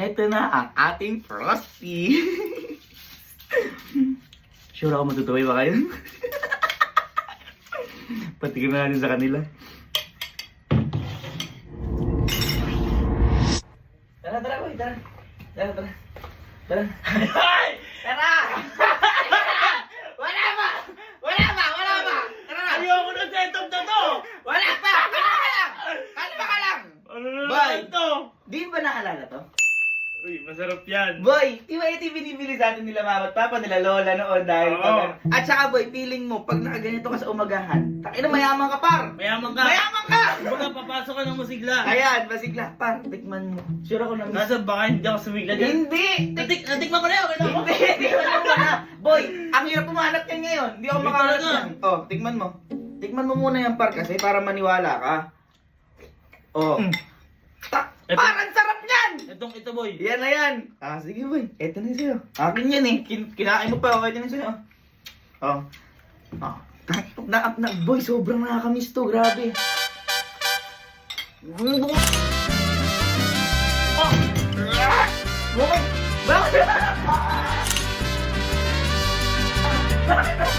Eto na ang ating Frosty. Sure ako matutuwa ba kayo? Patikim na natin sa kanila. Tara, tara, boy, tara. Tara, tara. Tara. Hoy! Tara! Wala ba? Wala ba? Wala ba? Tara na! Ayoko na setup na to! Wala pa! Kalma ka lang! Kalma ka lang! Ano na Boy! naman to? Di ba naalala to? Uy, masarap yan. Boy, di ba ito yung binibili sa atin nila mama at papa nila lola noon dahil Oo. pag ano. At saka boy, feeling mo, pag nakaganito ka sa umagahan, takina mayaman ka par! Mayaman ka. Mayaman ka! Kumbaga, papasok ka ng masigla. Ayan, masigla. Par, tikman mo. Sure ako na Nasa baka hindi ako sumigla dyan. Hindi! Natikman ko na yun. Kailangan ko. Hindi! Tikman mo muna. Boy, ang hirap pumanap yan ngayon. Hindi ako Hindi makahanap talaga. yan. Oh, tikman mo. Tikman mo muna yan par kasi para maniwala ka. Oh. Parang sarap niyan! Ito boy. Yan na yan. Ah, sige boy. Eto na sa'yo. Akin yan eh. Kinain mo pa. Eto na sa'yo. Oh. Oh. Boy, sobrang nakakamiss to. Grabe. Oh. Bakit? Bakit?